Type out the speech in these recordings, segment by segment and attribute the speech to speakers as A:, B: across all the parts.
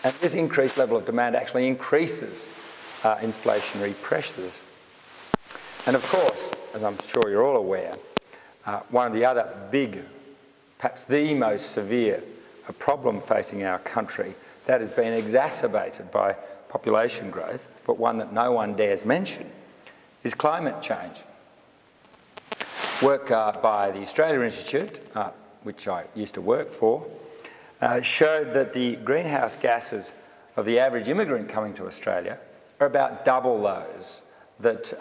A: And this increased level of demand actually increases inflationary pressures. And of course, as I'm sure you're all aware, one of the other big, perhaps the most severe problem facing our country that has been exacerbated by population growth, but one that no one dares mention, is climate change. Work by the Australia Institute, which I used to work for, showed that the greenhouse gases of the average immigrant coming to Australia are about double those that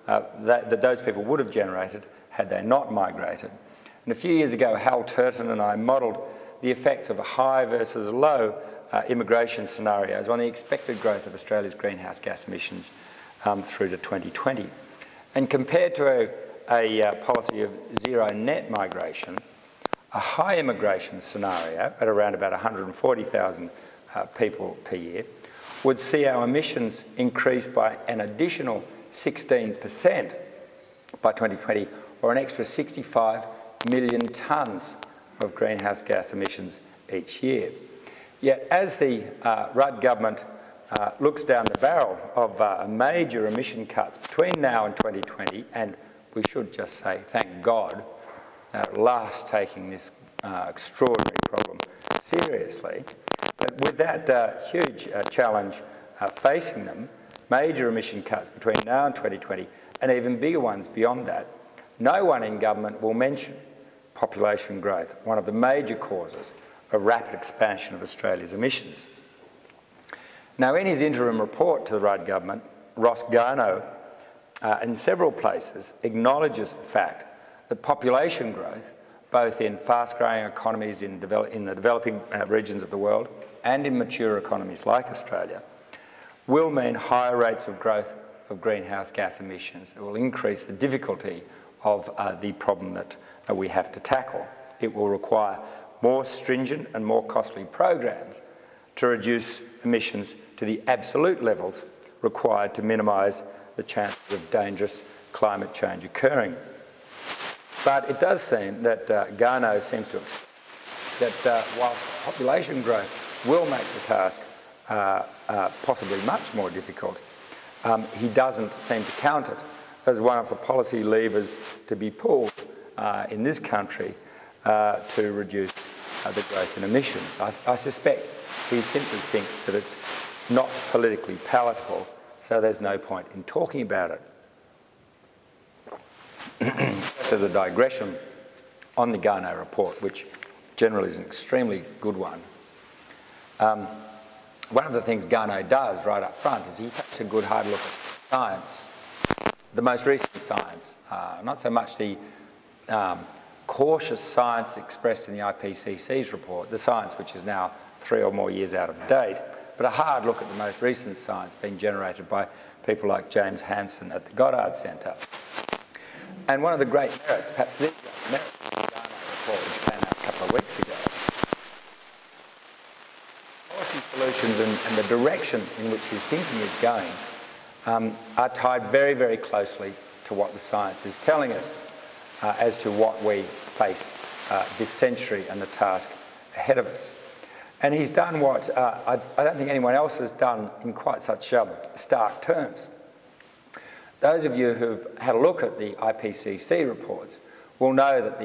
A: that those people would have generated had they not migrated. And a few years ago, Hal Turton and I modelled the effects of a high versus low immigration scenarios on the expected growth of Australia's greenhouse gas emissions through to 2020. And compared to a policy of zero net migration, a high immigration scenario at around about 140,000 people per year would see our emissions increase by an additional 16% by 2020, or an extra 65 million tonnes of greenhouse gas emissions each year. Yet as the Rudd government looks down the barrel of major emission cuts between now and 2020, and we should just say, thank God, at last taking this extraordinary problem seriously. But with that huge challenge facing them, major emission cuts between now and 2020, and even bigger ones beyond that, no one in government will mention population growth, one of the major causes of rapid expansion of Australia's emissions. Now, in his interim report to the Rudd government, Ross Garnaut, in several places, acknowledges the fact that population growth, both in fast-growing economies in the developing regions of the world and in mature economies like Australia, will mean higher rates of growth of greenhouse gas emissions. It will increase the difficulty of the problem that we have to tackle. It will require more stringent and more costly programs to reduce emissions to the absolute levels required to minimise the chances of dangerous climate change occurring. But it does seem that Garnaut seems to accept that whilst population growth will make the task possibly much more difficult, he doesn't seem to count it as one of the policy levers to be pulled in this country to reduce the growth in emissions. I suspect he simply thinks that it's not politically palatable, so there's no point in talking about it. Just as a digression on the Garnaut report, which generally is an extremely good one, one of the things Garnaut does right up front is he takes a good hard look at science, the most recent science, not so much the cautious science expressed in the IPCC's report, the science which is now 3 or more years out of date, but a hard look at the most recent science being generated by people like James Hansen at the Goddard Centre. And one of the great merits, perhaps the great merit of the Garnaut report, which came out a couple of weeks ago, policy solutions and the direction in which his thinking is going are tied very, very closely to what the science is telling us as to what we face this century and the task ahead of us. And he's done what I don't think anyone else has done in quite such stark terms. Those of you who've had a look at the IPCC reports will know that,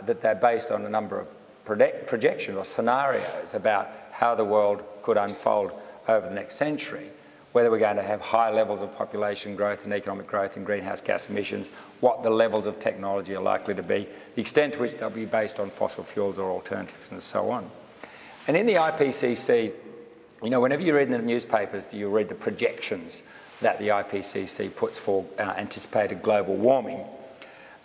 A: that they're based on a number of projections or scenarios about how the world could unfold over the next century, whether we're going to have high levels of population growth and economic growth and greenhouse gas emissions, what the levels of technology are likely to be, the extent to which they'll be based on fossil fuels or alternatives and so on. And in the IPCC, you know, whenever you read in the newspapers, you read the projections that the IPCC puts for anticipated global warming.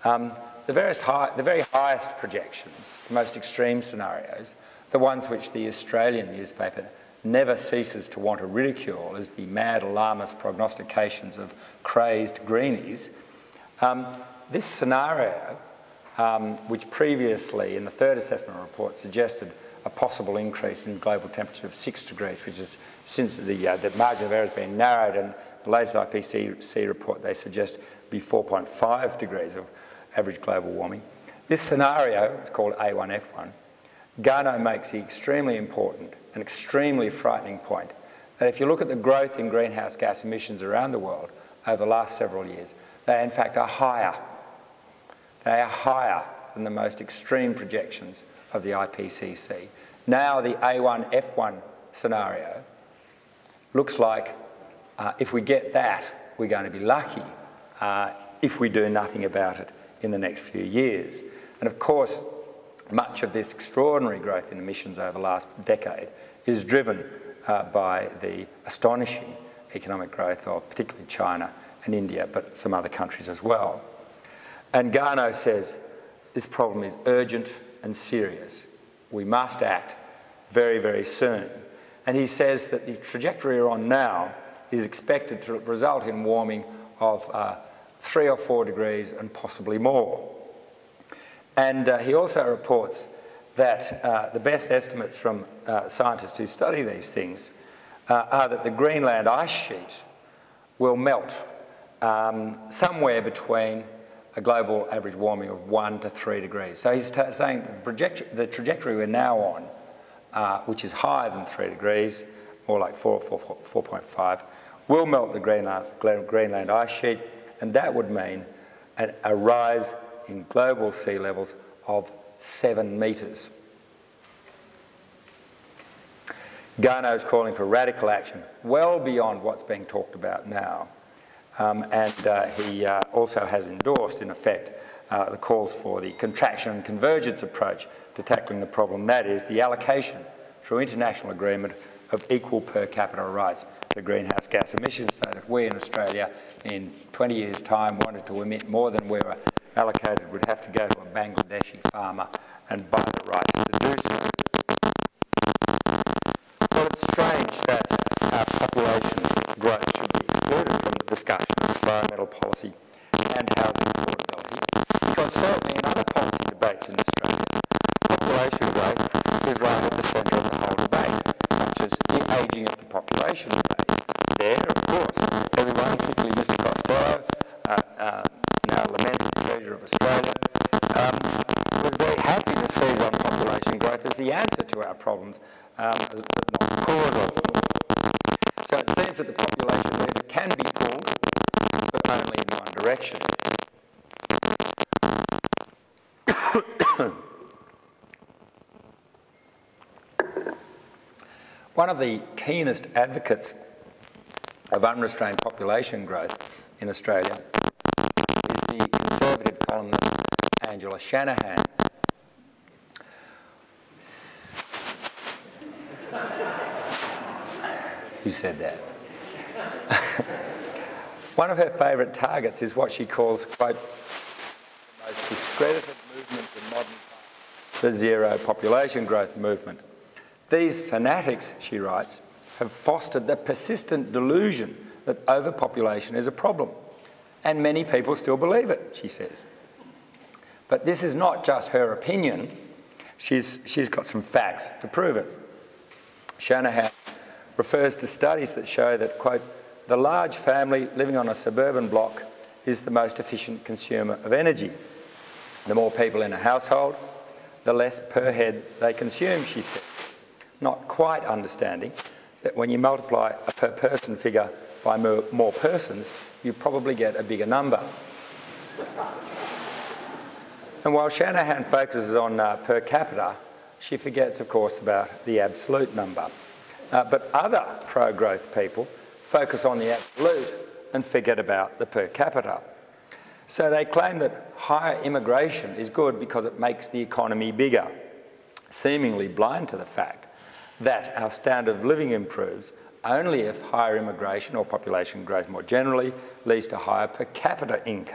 A: The very highest projections, the most extreme scenarios, the ones which the Australian newspaper never ceases to want to ridicule as the mad alarmist prognostications of crazed greenies. This scenario, which previously in the third assessment report suggested a possible increase in global temperature of 6 degrees, which is since the margin of error has been narrowed, and the latest IPCC report they suggest be 4.5 degrees of average global warming. This scenario, it's called A1F1, Garnaut makes the extremely important and extremely frightening point that if you look at the growth in greenhouse gas emissions around the world over the last several years, they in fact are higher. They are higher than the most extreme projections of the IPCC. Now the A1F1 scenario looks like if we get that, we're going to be lucky if we do nothing about it in the next few years. And of course, much of this extraordinary growth in emissions over the last decade is driven by the astonishing economic growth of particularly China and India, but some other countries as well. And Garnaut says this problem is urgent and serious. We must act very, very soon. And he says that the trajectory we're on now is expected to result in warming of 3 or 4 degrees and possibly more. And he also reports that the best estimates from scientists who study these things are that the Greenland ice sheet will melt somewhere between a global average warming of 1 to 3 degrees. So he's saying that the trajectory we're now on, which is higher than 3 degrees, more like 4.5, will melt the Greenland ice sheet, and that would mean a rise in global sea levels of 7 metres. Garnaut is calling for radical action, well beyond what's being talked about now. And he also has endorsed, in effect, the calls for the contraction and convergence approach to tackling the problem. That is the allocation through international agreement of equal per capita rights to greenhouse gas emissions, so that if we in Australia in 20 years' time wanted to emit more than we were allocated, we'd have to go to a Bangladeshi farmer and buy the rights to do so. Well, it's strange that our population growth should be excluded from the discussion of environmental policy and housing affordability, because certainly in other policy debates in Australia, population growth is right at the centre of the whole debate, such as the ageing of the population debate. There, of course, everyone, particularly Mr Costello, now lamenting the treasure of Australia, was very happy to seize on population growth as the answer to our problems, but not the cause of them. So it seems that the population lever can be pulled, but only in one direction. One of the keenest advocates of unrestrained population growth in Australia is the Conservative columnist Angela Shanahan. Who said that? One of her favourite targets is what she calls, quote, the most discredited movement in modern times, the zero population growth movement. These fanatics, she writes, have fostered the persistent delusion that overpopulation is a problem. And many people still believe it, she says. But this is not just her opinion. She's got some facts to prove it. Shanahan refers to studies that show that, quote, the large family living on a suburban block is the most efficient consumer of energy. The more people in a household, the less per head they consume, she says. Not quite understanding that when you multiply a per person figure by more persons, you probably get a bigger number. And while Shanahan focuses on per capita, she forgets, of course, about the absolute number. But other pro-growth people focus on the absolute and forget about the per capita. So they claim that higher immigration is good because it makes the economy bigger, seemingly blind to the fact that our standard of living improves only if higher immigration or population growth more generally leads to higher per capita income.